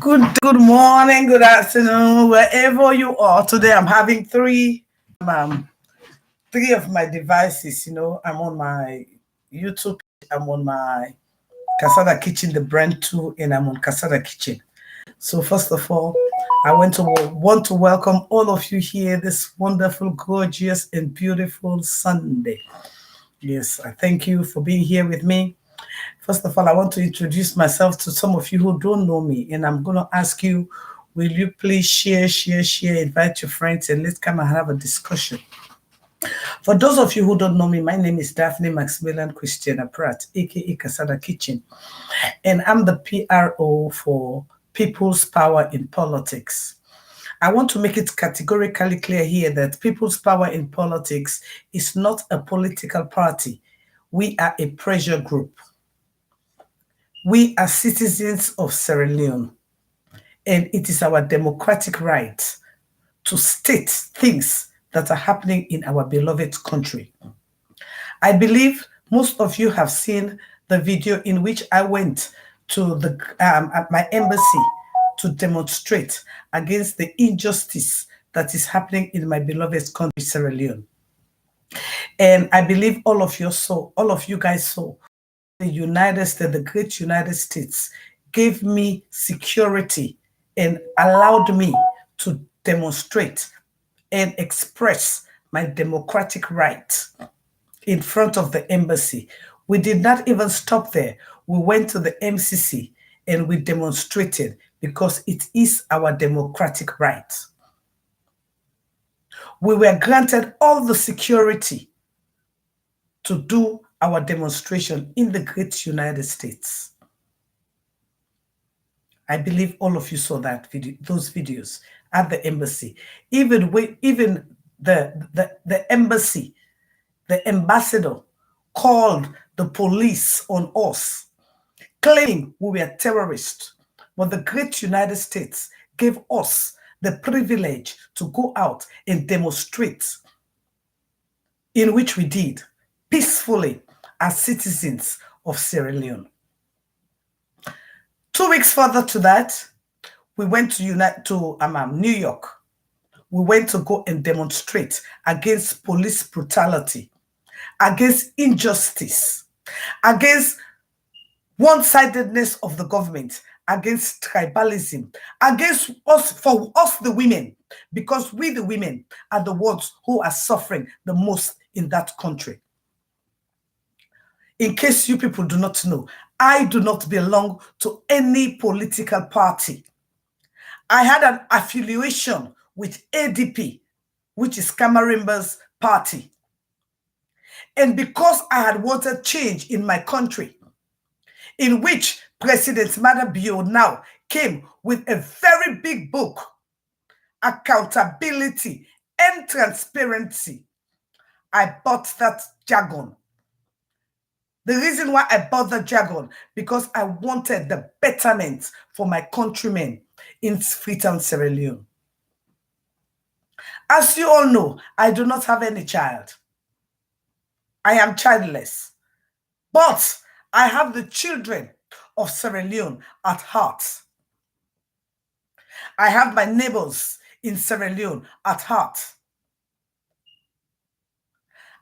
Good morning, good afternoon, wherever you are. Today I'm having three of my devices. I'm on my YouTube, I'm on my Casada Kitchen, the brand 2, and I'm on Casada Kitchen. So first of all, I want to welcome all of you here this wonderful, gorgeous, and beautiful Sunday. Yes, I thank you for being here with me. First of all, I want to introduce myself to some of you who don't know me, and I'm going to ask you, will you please share, invite your friends, and let's come and have a discussion. For those of you who don't know me, my name is Daphne Maximilian Christiana Pratt, aka Casada Kitchen, and I'm the PRO for People's Power in Politics. I want to make it categorically clear here that People's Power in Politics is not a political party. We are a pressure group. We are citizens of Sierra Leone, and it is our democratic right to state things that are happening in our beloved country. I believe most of you have seen the video in which I went to at my embassy to demonstrate against the injustice that is happening in my beloved country, Sierra Leone. And I believe all of you guys saw the great United States gave me security and allowed me to demonstrate and express my democratic right in front of the embassy. We did not even stop there. We went to the MCC and we demonstrated because it is our democratic right. We were granted all the security to do our demonstration in the great United States. I believe all of you saw those videos at the embassy. Even the embassy, the ambassador called the police on us, claiming we were terrorists. But the great United States gave us the privilege to go out and demonstrate, in which we did peacefully as citizens of Sierra Leone. 2 weeks further to that, we went to New York. We went to go and demonstrate against police brutality, against injustice, against one-sidedness of the government, against tribalism, against us the women, because we the women are the ones who are suffering the most in that country. In case you people do not know, I do not belong to any political party. I had an affiliation with ADP, which is Kamarimba's party. And because I had wanted change in my country, in which President Madabio now came with a very big book, Accountability and Transparency, I bought that jargon. The reason why I bought the jargon, because I wanted the betterment for my countrymen in Freetown, Sierra Leone. As you all know, I do not have any child. I am childless. But I have the children of Sierra Leone at heart. I have my neighbors in Sierra Leone at heart.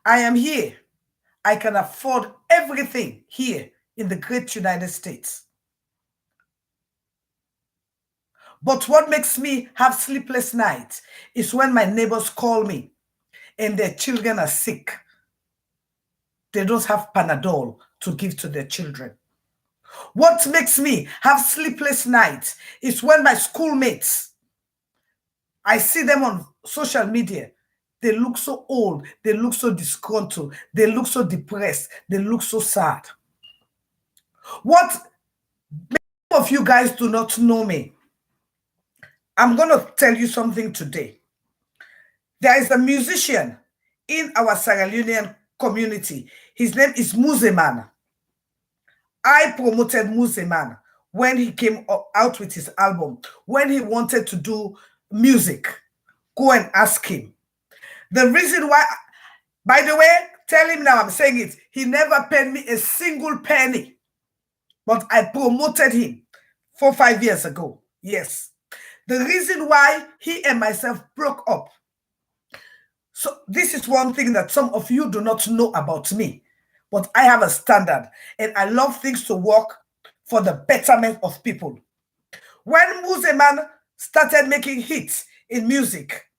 I am here. I can afford everything here in the great United States. But what makes me have sleepless nights is when my neighbors call me and their children are sick. They don't have Panadol to give to their children. What makes me have sleepless nights is when my schoolmates, I see them on social media. They look so old. They look so disgruntled. They look so depressed. They look so sad. What many of you guys do not know me, I'm going to tell you something today. There is a musician in our Sierra Leonean community. His name is Muzeman. I promoted Muzeman when he came out with his album, when he wanted to do music. Go and ask him. The reason why, by the way, tell him now I'm saying it, he never paid me a single penny, but I promoted him 4 or 5 years ago. Yes. The reason why he and myself broke up. So this is one thing that some of you do not know about me. But I have a standard. And I love things to work for the betterment of people. When Muzeman started making hits in music,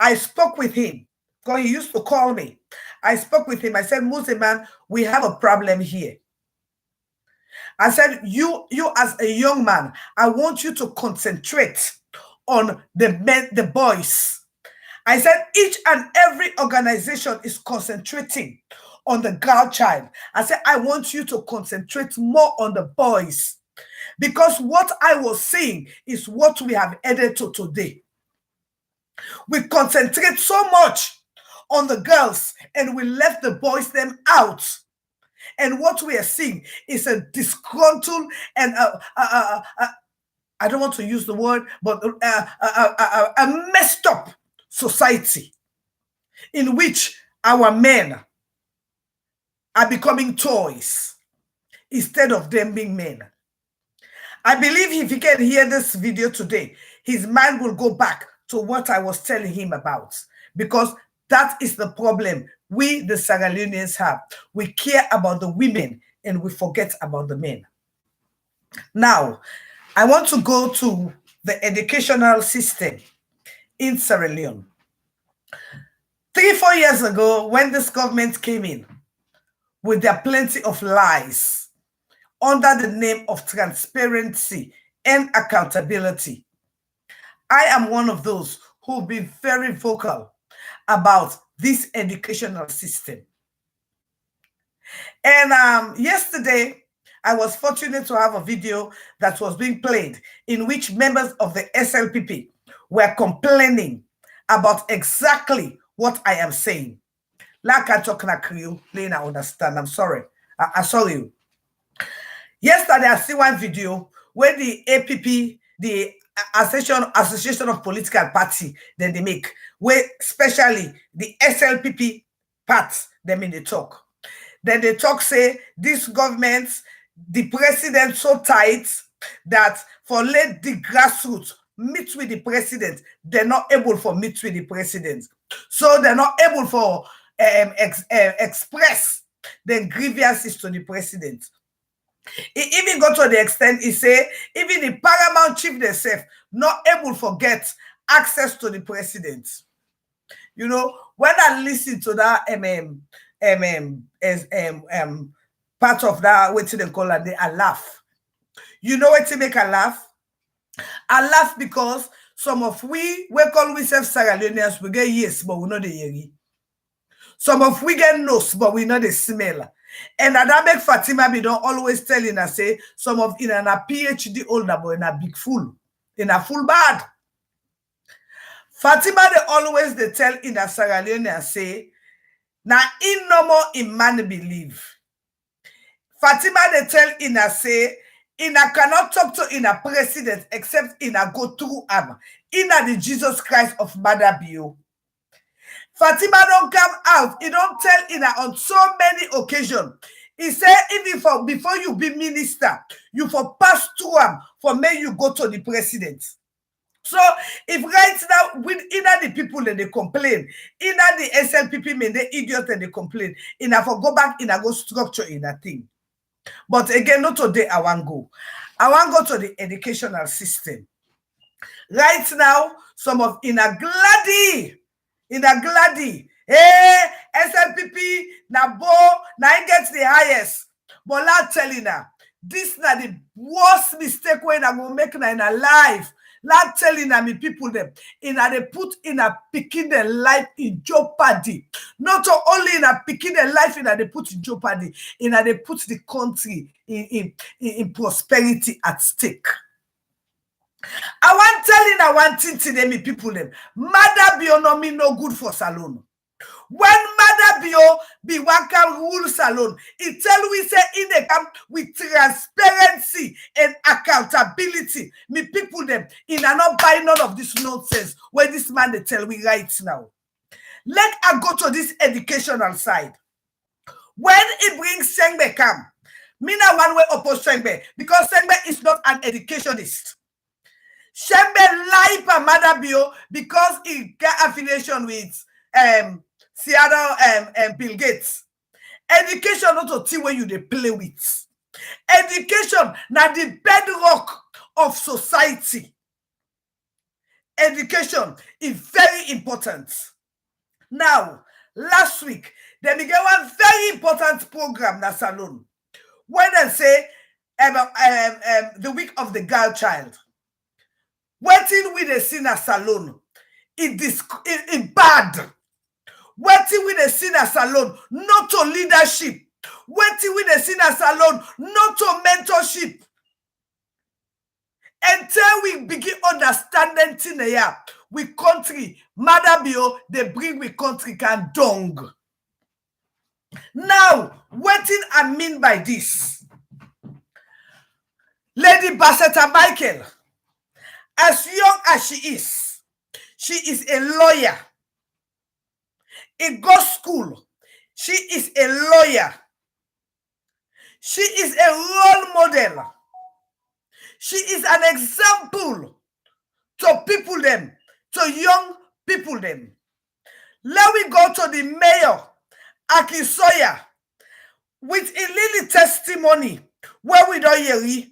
I spoke with him because he used to call me. I spoke with him. I said, Muzeman, we have a problem here. I said, you as a young man, I want you to concentrate on the men, the boys. I said, each and every organization is concentrating on the girl child. I said, I want you to concentrate more on the boys. Because what I was seeing is what we have added to today. We concentrate so much on the girls and we left the boys them out. And what we are seeing is a disgruntled and I don't want to use the word, but a messed up society in which our men are becoming toys instead of them being men. I believe if he can hear this video today, his mind will go back to what I was telling him about, because that is the problem we, the Sierra Leoneans, have. We care about the women and we forget about the men. Now, I want to go to the educational system in Sierra Leone. 3-4 years ago, when this government came in with their plenty of lies under the name of transparency and accountability, I am one of those who will be very vocal about this educational system. And yesterday, I was fortunate to have a video that was being played in which members of the SLPP were complaining about exactly what I am saying. Like I talk na Creole, plain I understand. I'm sorry. I saw you. Yesterday, I see one video where the APP, the Association of Political Party, then they make, where especially the SLPP parts, them in the talk. Then they talk, say, this government, the president so tight that for let the grassroots meet with the president, they're not able for meet with the president. So they're not able for express the grievances to the president. He even got to the extent, he say, even the paramount chief themselves not able to get access to the president. You know, when I listen to that part of that, what they call it, I laugh. You know what to make a laugh? I laugh because some of we call ourselves Sierra Leoneans, we get yes, but we know the yeri. Some of we get nose, but we know the smell. And that make Fatima be don't always telling us, say, some of in a PhD older, but in a big fool, in a full bad. Fatima, they always they tell in a Sierra Leone and say, now in no more in man believe. Fatima, they tell in a say, in a cannot talk to in a president except in a go through in a the Jesus Christ of Mother Bio. Fatima don't come out. He don't tell in a on so many occasions. He said, even for before you be minister, you for pass through for may you go to the president. So if right now with either the people that they complain, either the SLPP men, the idiot and they complain, in a for go back in a go structure in a thing. But again, not today I want go. I want go to the educational system. Right now, some of in a glady, hey, SLPP, na bo, na it gets the highest. But I'm telling her, this is the worst mistake when I'm going to make in a life. Like telling me people them in a they put in a picking their life in jeopardy. Not only in a picking their life in a they put in jeopardy, in a they put the country in prosperity at stake. I want telling I want thing to them people them. Mother Bio no me no good for salon. When Mother Bio be one can rule salon, it tell we say in the camp with transparency and accountability. Me people them in a not buy none of this nonsense where this man they tell we right now. Let I go to this educational side. When it brings Sengbe come, me na one way oppose Sengbe because Sengbe is not an educationist. Shembe lie pa Madabio because he got affiliation with Seattle Bill Gates. Education not a thing where you they play with. Education now the bedrock of society. Education is very important. Now, last week, they began one very important program na salon. When they say the week of the girl child. Waiting with a sin a salon. It bad. Waiting with a sin a salon, not to leadership. Waiting with a sin a salon, not to mentorship. Until we begin understanding thing here, we country, Madabio, they bring we country can dong. Now, what did I mean by this? Lady Bassetta Michael, as young as she is a lawyer. In God school, she is a lawyer. She is a role model. She is an example to people them, to young people them. Let we go to the mayor, Akisoya, with a little testimony where we don't hear it.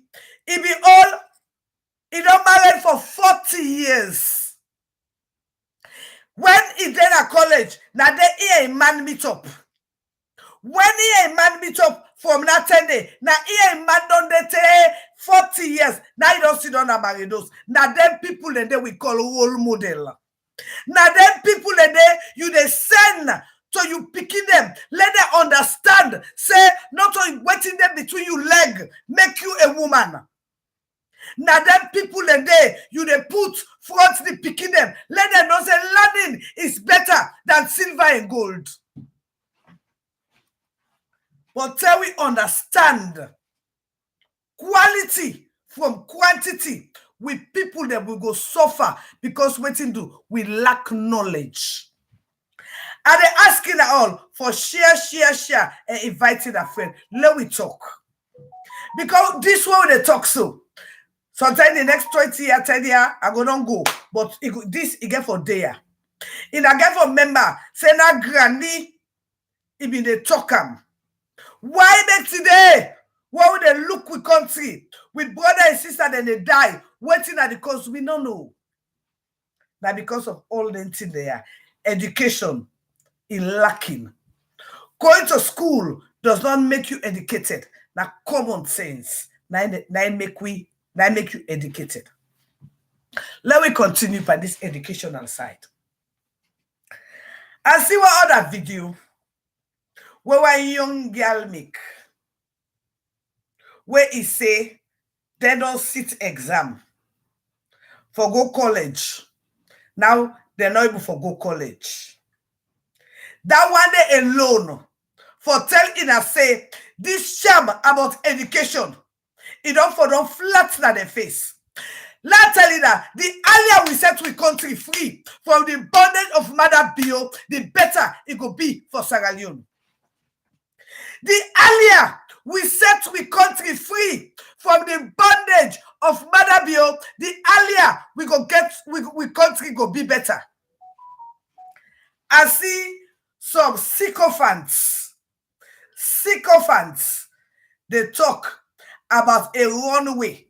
He don't married for 40 years. When he did at college, now they hear a man meet up. When he a man meet up from that 10 day, now he a man done they 40 years. Now you don't sit down and marry those. Now them people that they we call role model. Now them people that they send so you picking them, let them understand. Say not only waiting them between you leg, make you a woman. Now them people and they put front the picking them. Let them know say learning is better than silver and gold. But till we understand quality from quantity, with people that will go suffer because waiting do we lack knowledge. And they asking all for share, and inviting a friend. Let we talk. Because this one they talk so. Sometimes the next 20 years, 10 years, I go don't go. But this get for there. In a get for member, say na granny, it be the talk am. Why make today? Why would they look with country, with brother and sister, then they die, waiting at the coast? We don't know. Now because of all the things there, education is lacking. Going to school does not make you educated. Now common sense. Now make you educated. Let me continue by this educational side. And see what other video where one young girl make, where he say they don't sit exam for go college. Now they're not able for go college. That one day alone for tell in a say this sham about education, it don't flat on their face. Let tell you that the earlier we set we country free from the bondage of Mother Bio, the better it could be for Sierra Leone. The earlier we set we country free from the bondage of Mother Bio, the earlier we go get we country go be better. I see some sycophants, they talk about a runway,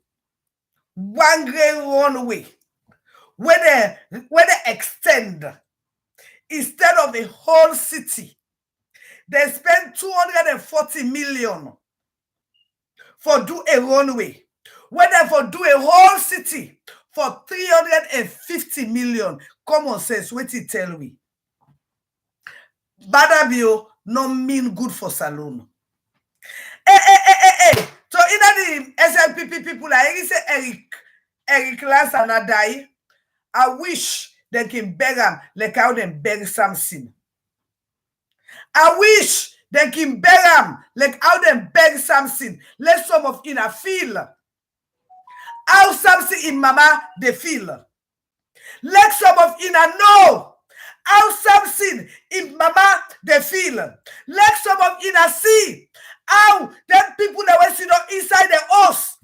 one great runway, where they extend instead of the whole city. They spend 240 million for do a runway. When they for do a whole city for 350 million. Common sense, what it tell me. Badabio no mean good for saloon. So in the SLPP people, I say Eric Lance and Adai, I wish they can beg them like how they beg something. I wish they can beg them like how they beg something. Let some of in a feel how something in mama they feel. Let some of in a know how something in mama they feel. Let some of in a see how them people that were sitting inside the house,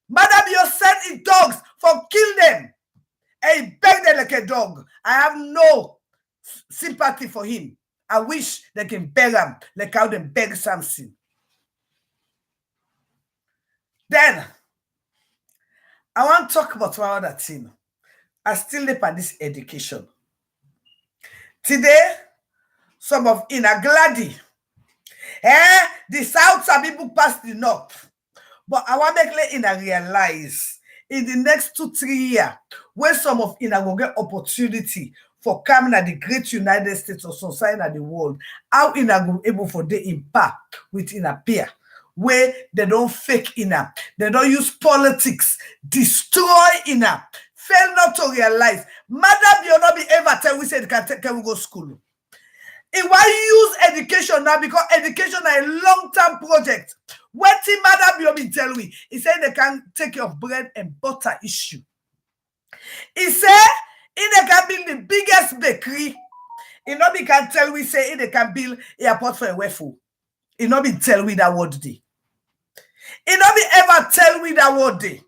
Madam, you send in dogs for kill them. And he beg them like a dog. I have no sympathy for him. I wish they can beg him like how they beg Samson. Then, I want to talk about one other thing. I still live at this education. Today, some of Ina Glady, the South are people past the North. But I want to make Ina realize in the next 2-3 years, when some of Ina will get opportunity for coming at the great United States or society at the world, how Ina will be able for the impact with Ina peer, where they don't fake Ina, they don't use politics, destroy Ina, fail not to realize. Madam, you'll not be ever tell we say can we go school. If I use education now, because education is a long-term project. What the Madam Yomi tell me? He said they can take care of bread and butter issue. He said they can build the biggest bakery. He not be can tell we say they can build airport for a waffle. He not be tell me that word day. He not be ever tell me that word day.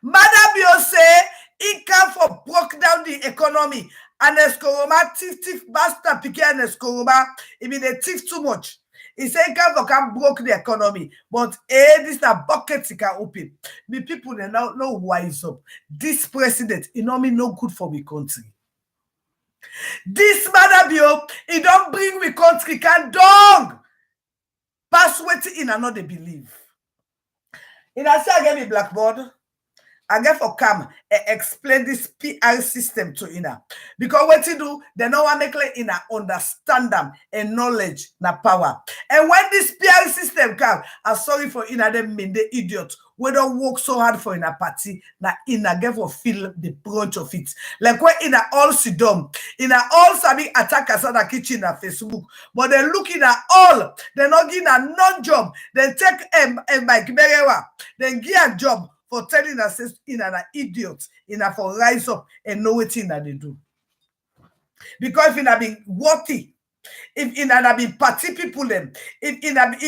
Madam Yo say he can for broke down the economy. And Eskoroma thief bastard picky and Eskoroma. It mean they thief too much. He say can broke the economy. But this a bucket he can open. Me people they now know wise up. This president, he know me no good for we country. This Madam Yo, he don't bring we country can dog. Pass what in another believe. In I say I get me blackboard. I get for come explain this PR system to Ina. Because what you do, they know what make Ina understand them and knowledge na power. And when this PR system come, I'm sorry for Ina them mean the idiot. We don't work so hard for Ina party, na Ina get for feel the brunt of it. Like when Ina all sit down, Ina all sabi attack us at the kitchen na Facebook, but they looking at all, they not give a non-job, then take Mike Berewa, then give a job. For telling us in an idiot, in a for rise up and know what in that they do. Because if it had been worthy, if it had been party people them, if it had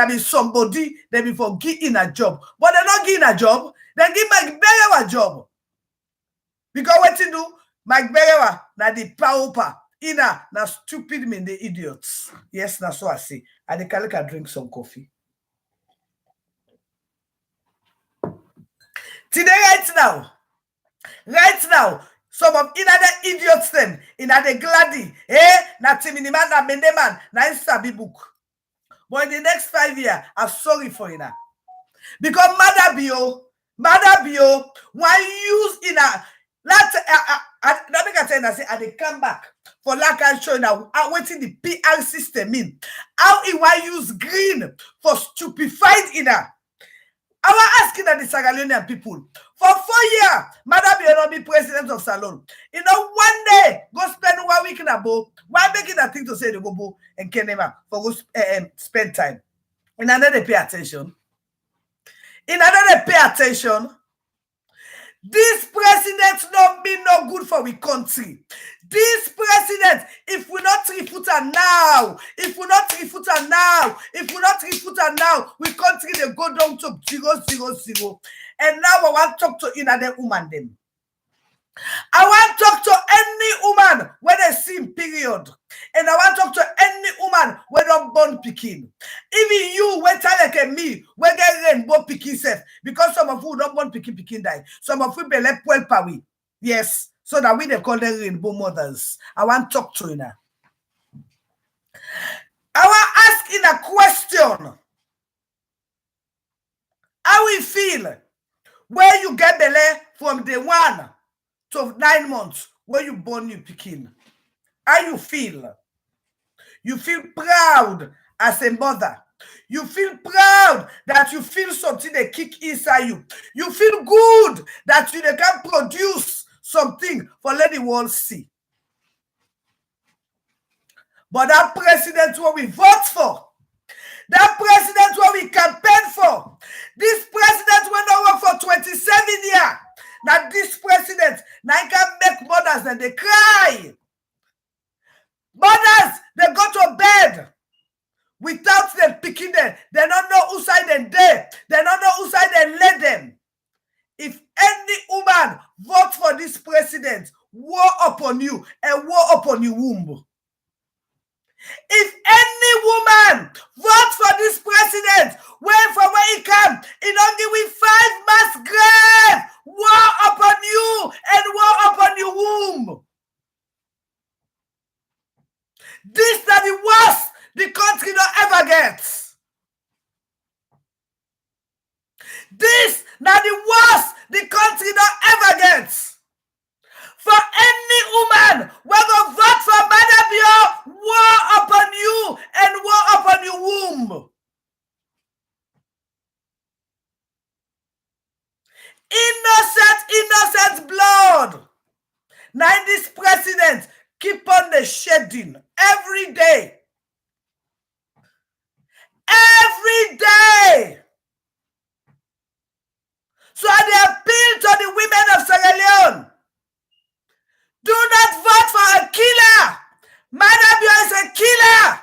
been somebody, they be for giving a job. But they're not giving a job, they give Mike Berewa a job. Because what you do, Mike Berewa, na the pauper, Ina na stupid mean the idiots. Yes, that's what I say. And they can drink some coffee. Today, right now, some of the idiots them, the gladi, na timiniman, na mendeman, na sabi book. But in the next 5 years, I'm sorry for Ina. Because Madam Bio, why use Ina? Let me tell you, I they come back for like I show now. I went in the PR system in. How I use green for stupefied Ina. I was asking that the Sierra people for 4 years, Madam you not be president of Salon. You know, one day go spend 1 week in a boat. Why making that thing to say the go and Kenema for go spend time? In another pay attention. This president not be no good for we country. This president, if we not 3 footer now, we country they go down to 000. And now I want to talk to another woman them. I want to talk to any woman when they see period. And I want to talk to any woman when don't born picking. Even you, when like me, when get rainbow picking self, because some of you don't born picking die. Some of you be left well pawi. Yes. So that we they call them rainbow mothers. I want to talk to you now. I want to ask in a question. How we feel where you get belay from day 1 to 9 months when you born you picking? How you feel? You feel proud as a mother. You feel proud that you feel something they kick inside you. You feel good that you can produce something for let the world see. But that president what we vote for, that president what we campaign for, this president will not work for 27 years. Now this president now can make mothers and they cry. Mothers, they go to bed without them picking them. They don't know who side them there. belonging with 5 mass grave. War upon you and war upon your womb. This that the worst the country don't ever get. This now the worst the country don't ever get. For any woman, when go vote for Madabio, war upon you and war upon your womb. Innocent blood. Now this president keep on the shedding every day. Every day. So I appeal to the women of Sierra Leone. Do not vote for a killer. Madabio is a killer.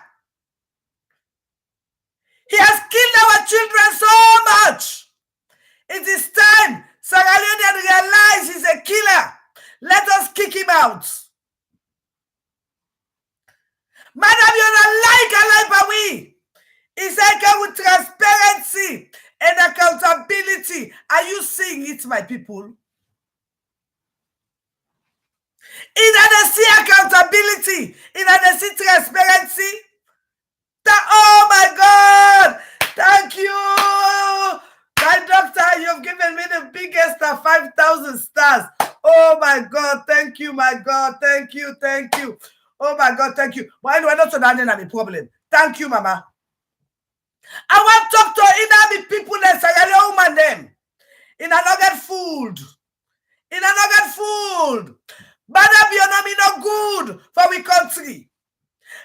He has killed our children so much. It is time Sierra Leone realize he's a killer. Let us kick him out. Madabio don't like a life we. It's like with transparency and accountability. Are you seeing it, my people? In order to see accountability, in order to see transparency. Oh my God! Thank you! My doctor, you've given me the biggest of 5,000 stars. Oh my God, thank you, my God. Thank you. Oh my God, thank you. Why do I not have a problem? Thank you, Mama. I want to talk to the people that say, hello, woman, them. In another food. In another food. Madabio no good for we country.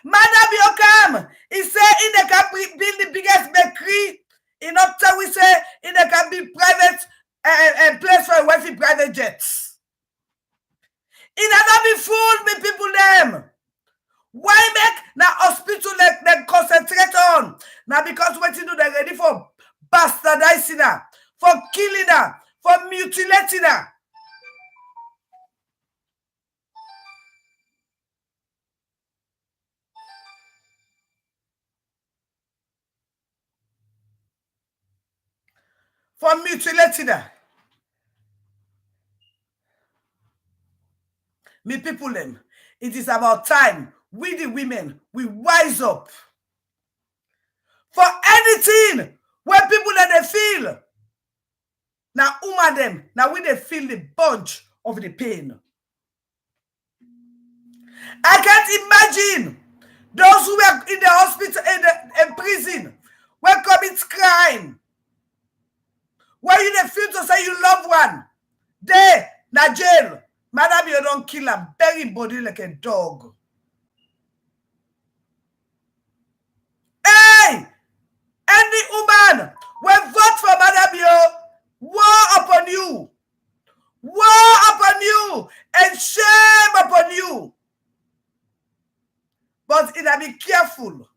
Madabio come. He say in the can build the biggest bakery. In October, we say in the can be private place for wealthy private jets. In another food, me people them. Why make na hospital them concentrate on? Now because what you do, they're ready for bastardizing her, for killing her, for mutilating her. For mutilating her. Me people them, it is about time we the women, we wise up. For anything where people that they feel. Now woman them, now we they feel the bunch of the pain. I can't imagine those who were in the hospital, in prison, were commit crime. Where you they feel to say you love one. They, na jail. Madam, you don't kill them, bury body like a dog. Hey! Any woman will vote for Madam Yo, war upon you. War upon you and shame upon you. But it be careful.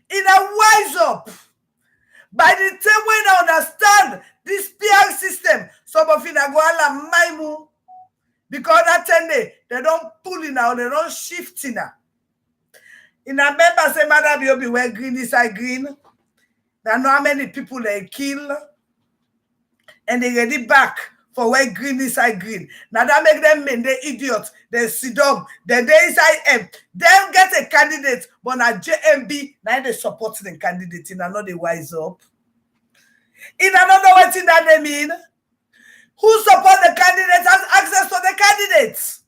It wise up. By the time when I understand this PR system, some of it go ala maimu. Because that time they don't pull it now, they don't shift it now. In a member say, Madam, you'll be where green is I green. They know how many people they kill. And they ready back for where green is I green. Now that make them mean they idiots, they sit down, then they is I am. They'll get a candidate, but now JMB, now they support the candidate in another wise up. In another way thing that they mean, who support the candidates has access to the candidates.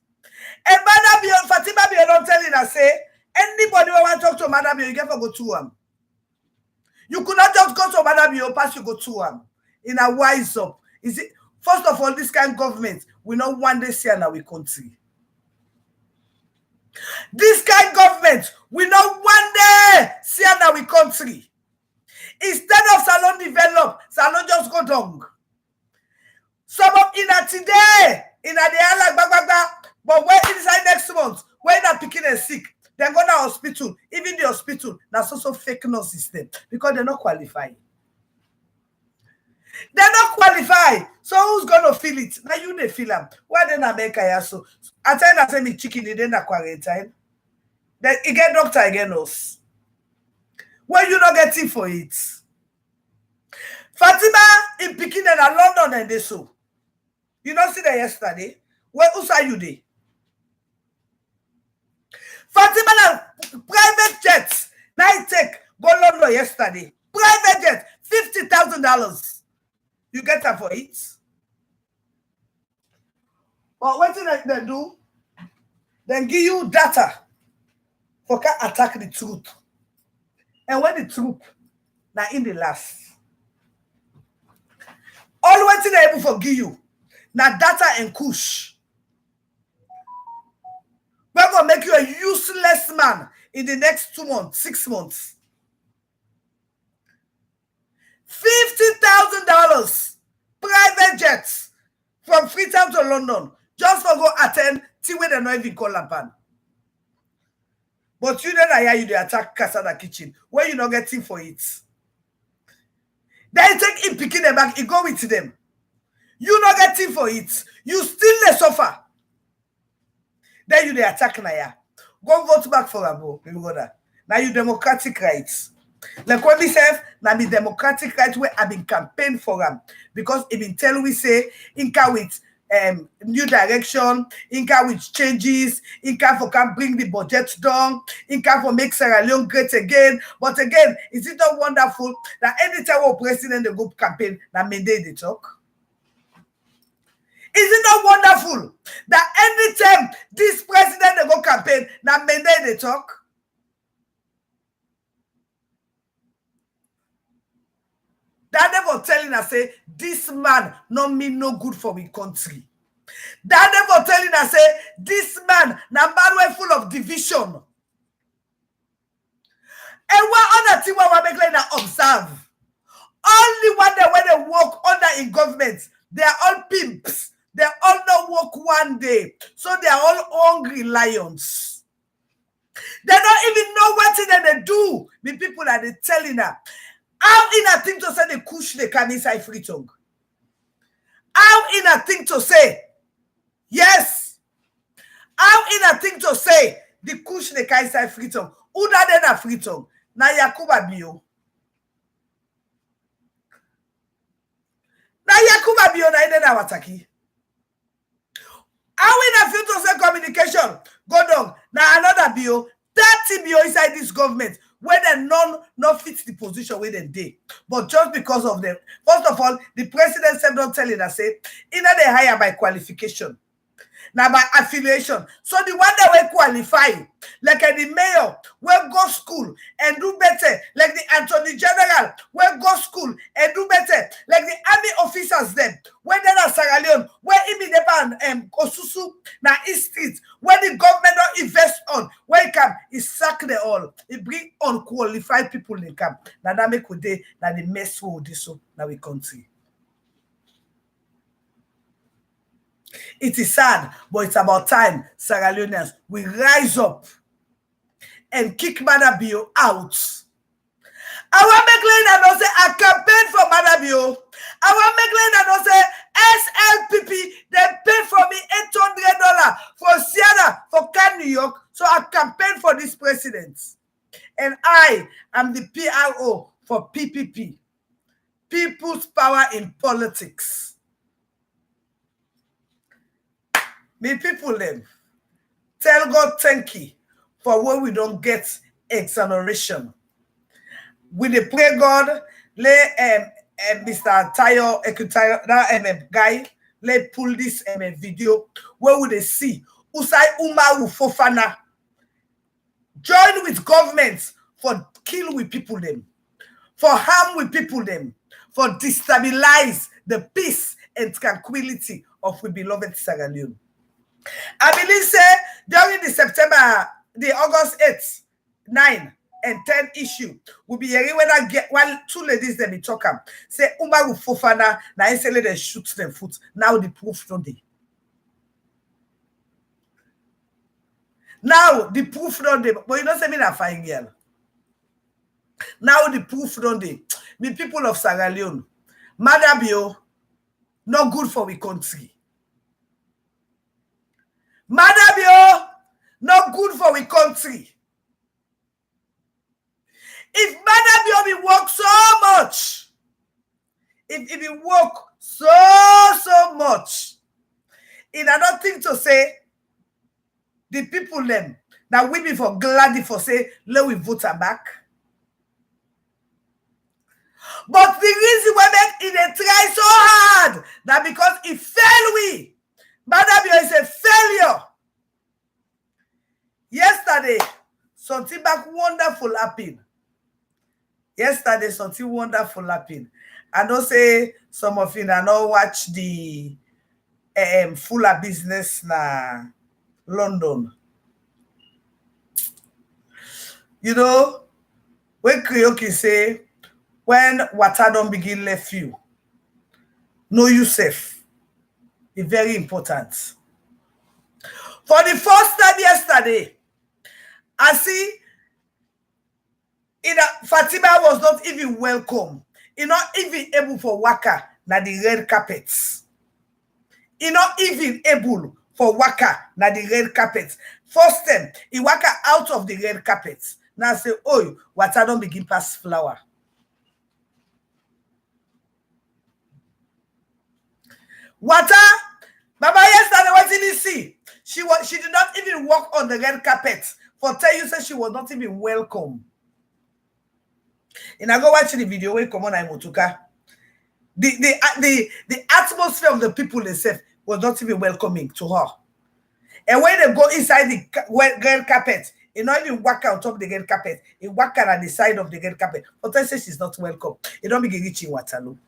And Madam Fatima Bio don't tell you that say, anybody who want to talk to Madam Bio, you get to go to him. You could not just go to Madam Bio, pass you go to him. In a wise up. Is it first of all, this kind of government, we know one day see in our country. This kind of government, we know one day see in our country. Instead of salon develop, salon just go down. Some of in a today, in a day like bagbaga, but when inside next month, when they're picking a sick, they're going to hospital. Even the hospital, that's also fake nurse system because they're not qualified. They're not qualified. So who's going to feel it? Now you they feel them. Why then America ya so? I tell you, I say me chicken, they didn't quarantine. Then you get doctor again nurse. When you not getting for it. Fatima in Pekin and London and they so. You don't see that yesterday? Where who saw you there? Fatima na private jets. Now I take go London yesterday. Private jet, $50,000. You get that for it? But what did they do? Then give you data for can attack the truth. And when the truth now in the last. All what they able for give you. Now data and kush. We're gonna make you a useless man in the next 2 months, 6 months. $50,000 private jets from Freetown to London just for go attend till when they not even call Lapan. But you then I hear you they attack Casada Kitchen where you not getting for it. They take him picking them back, he go with them. You not getting for it. You still they suffer. Then you they attack Naya. Go vote back for Abo. Now you democratic rights. Like what we say, now the democratic rights where I've been campaign for them because it been tell we say Inca with new direction, Inca with changes, Inca for can bring the budget down, Inca for make Sierra Leone great again. But again, is it not wonderful that anytime our president the group campaign that mandate they talk? Is it not wonderful that anytime this president they go campaign that mandate they talk? That never telling us say this man not mean no good for we country. That never telling us say this man na man way full of division. And what other thing we make like observe? Only one day when they work under in government, they are all pimps. They all not work one day, so they are all hungry lions. They don't even know what they do. The people that they telling her. How in a thing to say the kush they can inside free tongue? How in a thing to say yes? How in a thing to say the kush they can inside free tongue? Who that then a free tongue? Na Yakuba Bio. Na Yakuba Bio na ide na wataki. How in a thing to say communication go down? Na another bio. 30 bio inside this government. Where they not fit the position where they did. But just because of them, first of all, the president said not telling us, say, either they hire by qualification, now by affiliation. So the one that will qualify, like the mayor, will go school and do better, like the attorney general, will go school and do better, like the army officers them, when they're in Sierra Leone, where Imideban Osusu, now East Street, where the government don't invest on, where it come, it sack them all. It bring unqualified people in camp. Now that make with day, now the mess with this so now we country. It is sad, but it's about time Sierra Leoneans will rise up and kick Madabio out. I want to make Lena know say I campaign for Madabio. I want to make Lena know say SLPP they pay for me $800 for Siena for Can New York, so I campaign for this president. And I am the PRO for PPP, People's Power in Politics. Me people them tell God thank you for when we don't get exoneration. We dey pray God let Mr. Tayo Ekutayo that guy let pull this video where would they see Usai Umaru Fofana join with governments for kill with people them, for harm with people them, for destabilize the peace and tranquility of we beloved Sierra Leone. I believe say during the August 8th, 9 and 10 issue will be hearing when I get while two ladies them be talking. Say Umaru Fofana now instantly they shoot them foot. Now the proof don't they. Now the proof don't they. But you don't say me that fine girl. Now the proof don't they. Me people of Sierra Leone, Madabio, not good for we country. Madabio, not good for we country. If Madabio we work so much, if he work so much, in another thing to say, the people them that we be for glad for say, let we vote her back. But the reason why make it try so hard, that because it failed we. Madabio is a failure. Yesterday, something back wonderful happened. Yesterday, something wonderful happened. I know say some of you now watch the fuller business na London. You know, when Kriyoki say, when water don't begin left you, know yourself. It's very important. For the first time yesterday, I see Fatima was not even welcome. He not even able for waka na the red carpets. He not even able for waka na the red carpets. First time, he waka out of the red carpets. Now say, oh, water don't begin pass flower. Water, Baba yesterday, what did he see? She did not even walk on the red carpet. For tell you, say she was not even welcome. And I go watch the video where come on Motuka. The atmosphere of the people themselves was not even welcoming to her. And when they go inside the red carpet, he not even walk on top of the red carpet. He walk on the side of the red carpet. But I say she's not welcome. He don't begin reaching Waterloo.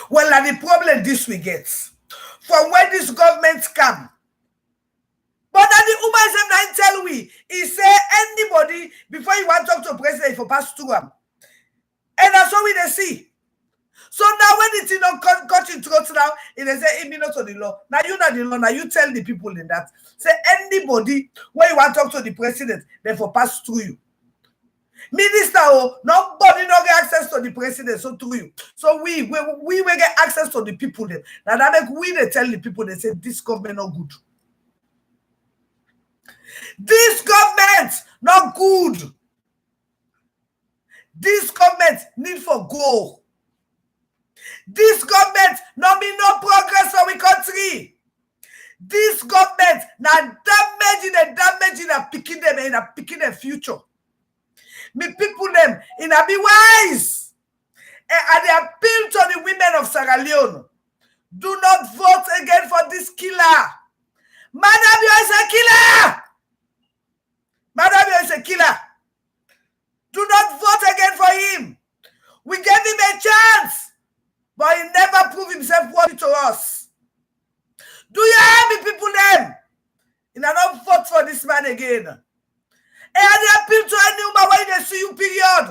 Well, now the problem this we get from where this government come. But that the woman said, tell we, he say anybody before you want to talk to a president for pass through him. And that's what we they see. So now when the thing don't cut in throat now, they say, it be not to the law. Now you not the law, now you tell the people in that. Say anybody when you want to talk to the president, then for pass through you. Minister, nobody no get access to the president, so through you. So we will get access to the people then. Now that make we they tell the people, they say this government not good. This government not good. This government need for go. This government not mean no progress for we country. This government now damaging and picking them and picking their future. Me people them in a be wise. And they appeal to the women of Sierra Leone. Do not vote again for this killer. Madam, you is a killer. Madam, you is a killer. Do not vote again for him. We gave him a chance, but he never proved himself worthy to us. Do you hear me, people them? And I don't vote for this man again. And they appeal to any woman when they see you, period.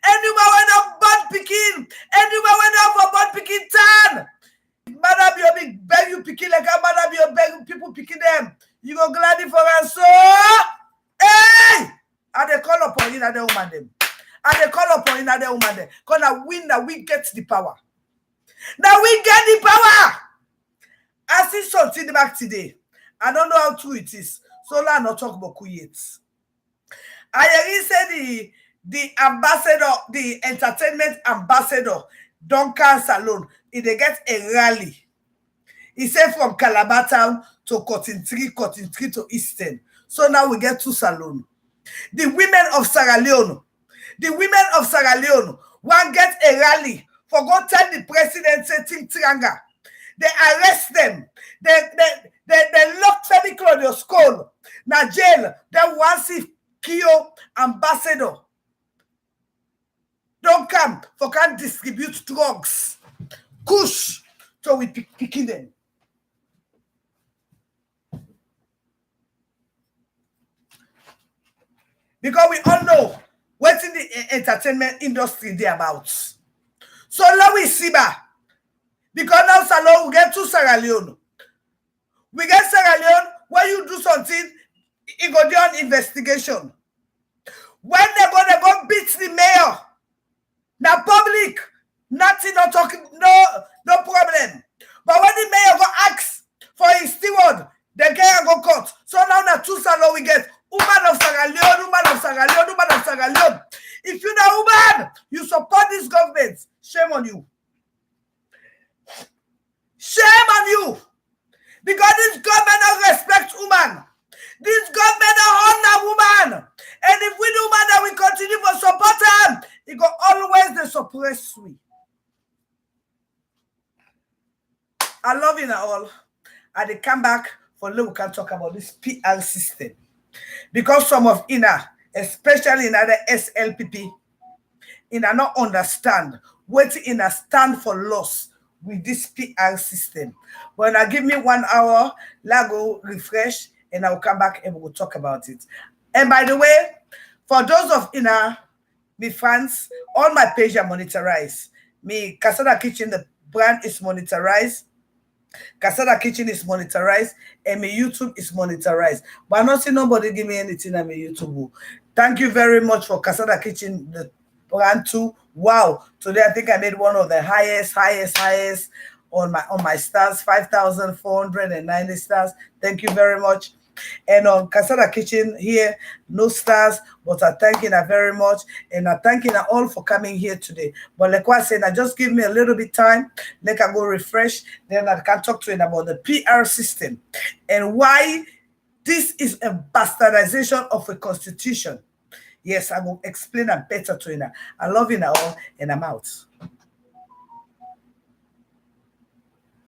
Any woman when not bad picking. Any woman when not for bad picking turn. Madam, you big beg you picking like a madam, you beg people picking them. You go glad for us, so hey! And they call upon you, and they woman them. And they call upon you, and they woman them. Because now we get the power. Now we get the power. I see something back today. I don't know how true it is. So let's not talk about Kuyet. I already said the ambassador, the entertainment ambassador, Duncan Salone, they get a rally. He said from Calabar town to Cotton Tree to Eastern. So now we get to Salone. The women of Sierra Leone, one get a rally for go tell the president say Ting Tiranga. They arrest them. They lock Femi Claudio skull. Now jail. They want see Kyo ambassador. Don't come for can't distribute drugs. Kush. So we picking them. Because we all know what's in the entertainment industry they about. So now we see back. Because now Salon we get to Sierra Leone. We get Sierra Leone, when you do something, it go down investigation. When they go beat the mayor, now public, nothing, not talking, no problem. But when the mayor go ask for his steward, the guy go cut. So now two Salon we get woman of Sierra Leone. If you know woman, you support press we. I love you all. And they come back for we can talk about this PR system. Because some of especially in other SLPP, not understand what stand for loss with this PR system. When I give me 1 hour, I go refresh and I'll come back and we'll talk about it. And by the way, for those of me fans, all my page are monitorized. Me Casada Kitchen, the brand is monitorized. Casada Kitchen is monitorized and my YouTube is monitorized. But I not see nobody give me anything on my YouTube. Thank you very much for Casada Kitchen, the brand too. Wow. Today I think I made one of the highest on my stars, 5,490 stars. Thank you very much. And on Casada Kitchen here, no stars, but I thank you very much. And I thank you all for coming here today. But like I said, just give me a little bit time. Let I go refresh. Then I can talk to you about the PR system and why this is a bastardization of a constitution. Yes, I will explain that better to you now. I love you all, and I'm out.